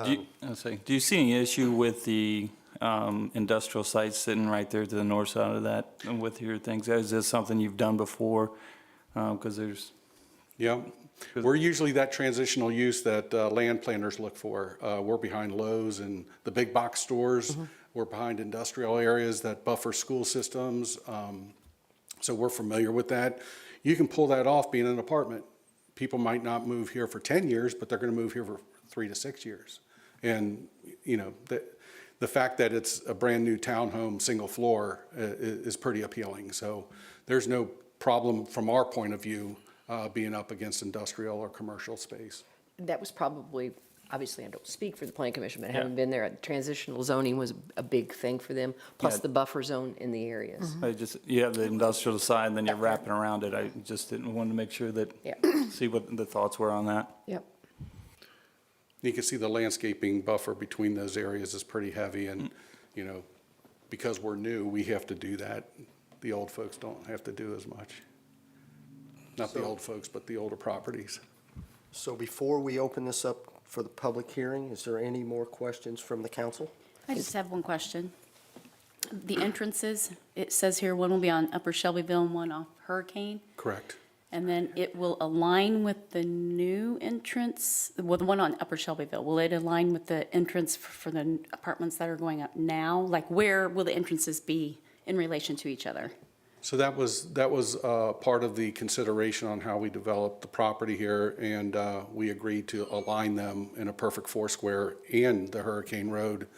Do you see any issue with the industrial sites sitting right there to the north side of that and with your things? Is this something you've done before? Because there's... Yeah, we're usually that transitional use that land planners look for. We're behind Lowe's and the big box stores. We're behind industrial areas that buffer school systems. So we're familiar with that. You can pull that off being an apartment. People might not move here for 10 years, but they're going to move here for 3 to 6 years. And, you know, the fact that it's a brand new townhome, single floor is pretty appealing. So there's no problem from our point of view being up against industrial or commercial space. That was probably, obviously, I don't speak for the planning commission, but having been there, transitional zoning was a big thing for them, plus the buffer zone in the areas. You have the industrial side and then you're wrapping around it. I just didn't want to make sure that, see what the thoughts were on that. Yep. You can see the landscaping buffer between those areas is pretty heavy, and, you know, because we're new, we have to do that. The old folks don't have to do as much. Not the old folks, but the older properties. So before we open this up for the public hearing, is there any more questions from the council? I just have one question. The entrances, it says here one will be on Upper Shelbyville and one off Hurricane, Correct. and then it will align with the new entrance, well, the one on Upper Shelbyville. Will it align with the entrance for the apartments that are going up now? Like, where will the entrances be in relation to each other? So that was part of the consideration on how we developed the property here, and we agreed to align them in a perfect foursquare and the Hurricane Road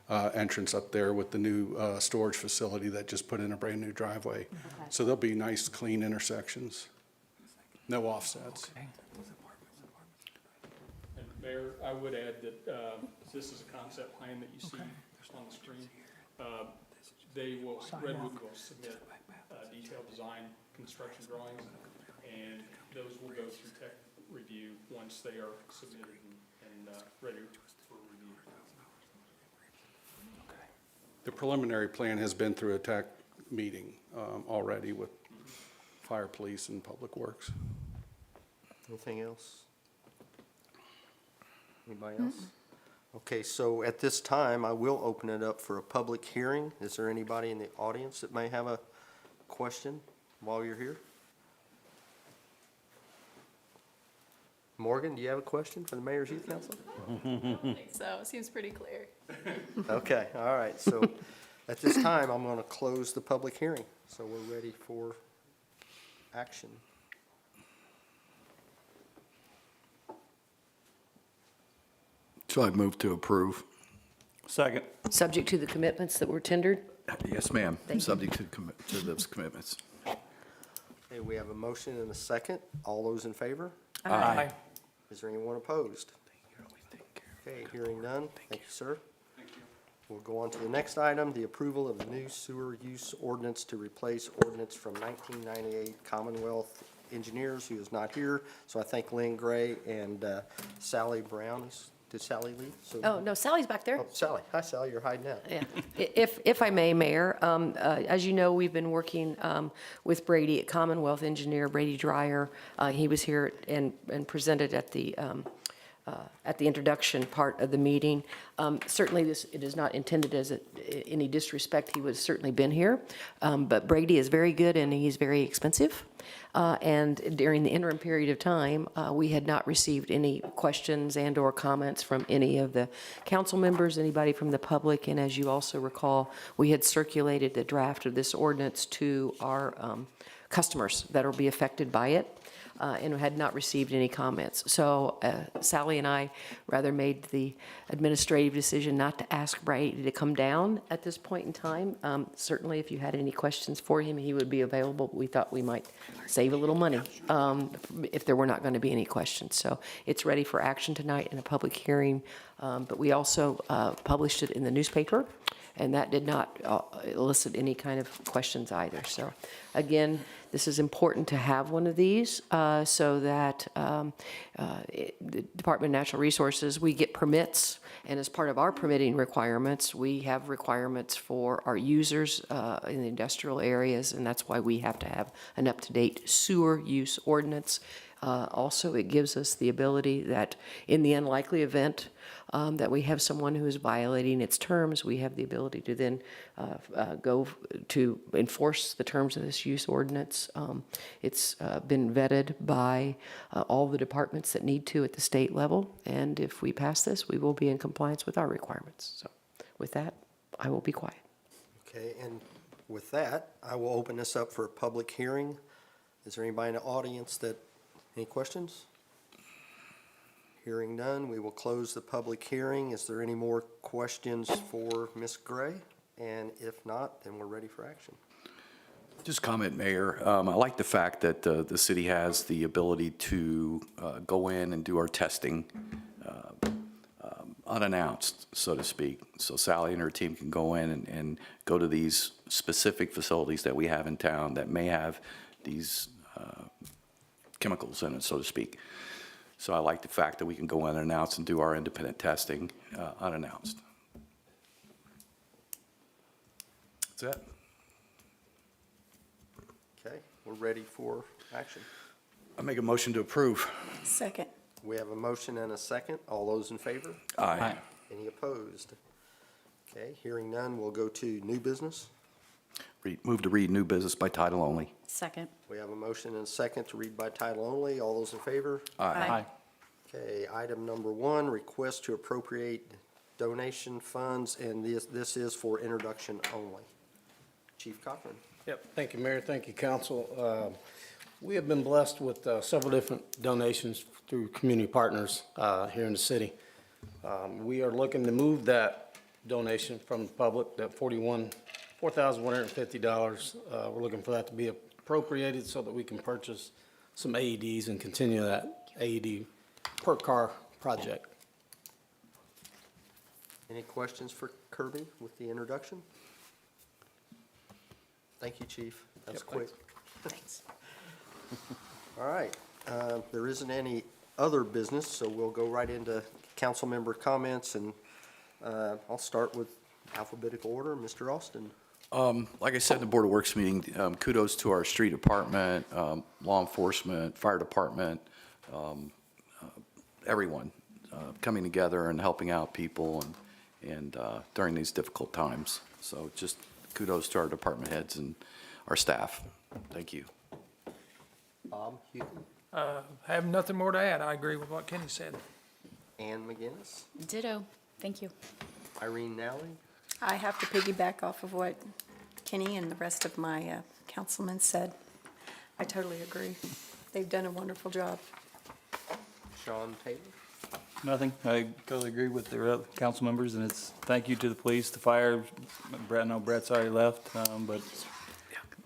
entrance up there with the new storage facility that just put in a brand new driveway. Okay. So there'll be nice, clean intersections, no offsets. And Mayor, I would add that this is a concept plan that you see on the screen. Redwood will submit detailed design construction drawings, and those will go through tech review once they are submitted and ready for review. The preliminary plan has been through a tech meeting already with fire, police, and public works. Anything else? Anybody else? Okay, so at this time, I will open it up for a public hearing. Is there anybody in the audience that may have a question while you're here? Morgan, do you have a question for the Mayor's Youth Council? So it seems pretty clear. Okay, all right. So at this time, I'm going to close the public hearing. So we're ready for action. So I move to approve. Second. Subject to the commitments that were tendered? Yes, ma'am. Thank you. Subject to those commitments. Okay, we have a motion and a second. All those in favor? Aye. Is there anyone opposed? Okay, hearing none. Thank you, sir. We'll go on to the next item, the approval of the new sewer use ordinance to replace ordinance from 1998 Commonwealth Engineers, who is not here. So I thank Lynn Gray and Sally Brown. Did Sally leave? So- Oh, no, Sally's back there. Oh, Sally. Hi, Sally. You're hiding out. Yeah. If I may, Mayor, as you know, we've been working with Brady at Commonwealth Engineer, Brady Dreyer. He was here and presented at the introduction part of the meeting. Certainly, it is not intended as any disrespect. He would have certainly been here. But Brady is very good and he's very expensive. And during the interim period of time, we had not received any questions and or comments from any of the council members, anybody from the public. And as you also recall, we had circulated the draft of this ordinance to our customers that will be affected by it. And had not received any comments. So Sally and I rather made the administrative decision not to ask Brady to come down at this point in time. Certainly, if you had any questions for him, he would be available. But we thought we might save a little money if there were not going to be any questions. So it's ready for action tonight in a public hearing. But we also published it in the newspaper. And that did not elicit any kind of questions either. So again, this is important to have one of these so that the Department of Natural Resources, we get permits. And as part of our permitting requirements, we have requirements for our users in the industrial areas. And that's why we have to have an up-to-date sewer use ordinance. Also, it gives us the ability that in the unlikely event that we have someone who is violating its terms, we have the ability to then go to enforce the terms of this use ordinance. It's been vetted by all the departments that need to at the state level, and if we pass this, we will be in compliance with our requirements. So with that, I will be quiet. Okay, and with that, I will open this up for a public hearing. Is there anybody in the audience that, any questions? Hearing none, we will close the public hearing. Is there any more questions for Ms. Gray? And if not, then we're ready for action. Just comment, Mayor. I like the fact that the city has the ability to go in and do our testing unannounced, so to speak. So Sally and her team can go in and go to these specific facilities that we have in town that may have these chemicals in it, so to speak. So I like the fact that we can go in unannounced and do our independent testing unannounced. That's it. Okay, we're ready for action. I make a motion to approve. Second. We have a motion and a second. All those in favor? Aye. Any opposed? Okay, hearing none, we'll go to new business. Move to read new business by title only. Second. We have a motion and a second to read by title only. All those in favor? Aye. Okay, item number 1, request to appropriate donation funds, and this is for introduction only. Chief Cochran. Yep, thank you, Mayor, thank you, council. We have been blessed with several different donations through community partners here in the city. We are looking to move that donation from the public, that $4,150. We're looking for that to be appropriated so that we can purchase some AEDs and continue that AED per car project. Any questions for Kirby with the introduction? Thank you, Chief. That's Yep, quick. All right, there isn't any other business, so we'll go right into council member comments, and I'll start with alphabetical order. Mr. Austin. Like I said in the Board of Works meeting, kudos to our street department, law enforcement, fire department, everyone coming together and helping out people and during these difficult times. So just kudos to our department heads and our staff. Thank you. Bob Houghton. I have nothing more to add. I agree with what Kenny said. Ann McGinnis. Ditto. Thank you. Irene Nally. I have to piggyback off of what Kenny and the rest of my councilmen said. I totally agree. They've done a wonderful job. Sean Taylor. Nothing. I totally agree with the other council members, and it's thank you to the police, the fire. Brett, I know Brett's already left, but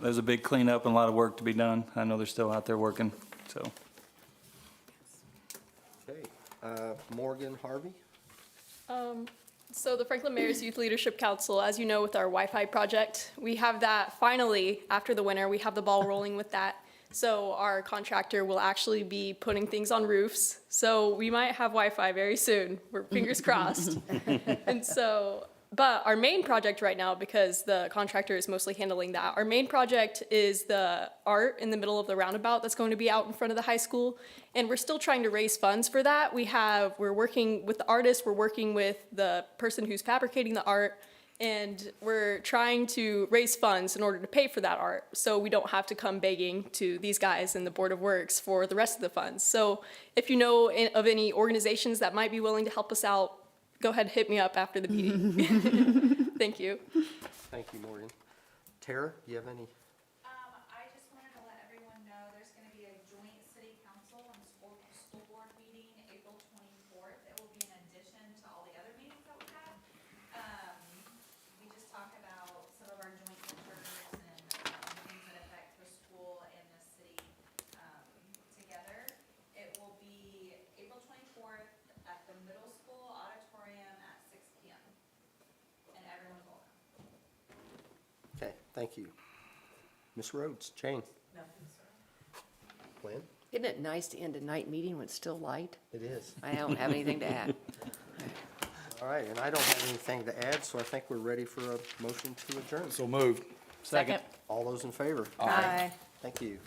there's a big cleanup and a lot of work to be done. I know they're still out there working, so. Okay, Morgan Harvey. So the Franklin Mayor's Youth Leadership Council, as you know, with our Wi-Fi project, we have that finally, after the winter, we have the ball rolling with that. So our contractor will actually be putting things on roofs. So we might have Wi-Fi very soon. We're fingers crossed. And so, but our main project right now, because the contractor is mostly handling that, our main project is the art in the middle of the roundabout that's going to be out in front of the high school. And we're still trying to raise funds for that. We're working with the artist, we're working with the person who's fabricating the art, and we're trying to raise funds in order to pay for that art, so we don't have to come begging to these guys in the Board of Works for the rest of the funds. So if you know of any organizations that might be willing to help us out, go ahead and hit me up after the meeting. Thank you. Thank you, Morgan. Tara, do you have any? I just wanted to let everyone know there's gonna be a joint city council and school board meeting April 24th. It will be in addition to all the other meetings that we have. We just talk about some of our joint ventures and things that affect the school and the city together. It will be April 24th at the middle school auditorium at 6 p.m. And everyone's welcome. Okay, thank you. Ms. Rhodes, Jane. Nothing, sir. Lynn? Isn't it nice to end a night meeting when it's still light? It is. I don't have anything to add. All right, and I don't have anything to add, so I think we're ready for a motion to adjourn. So moved. Second. All those in favor? Aye. Thank you.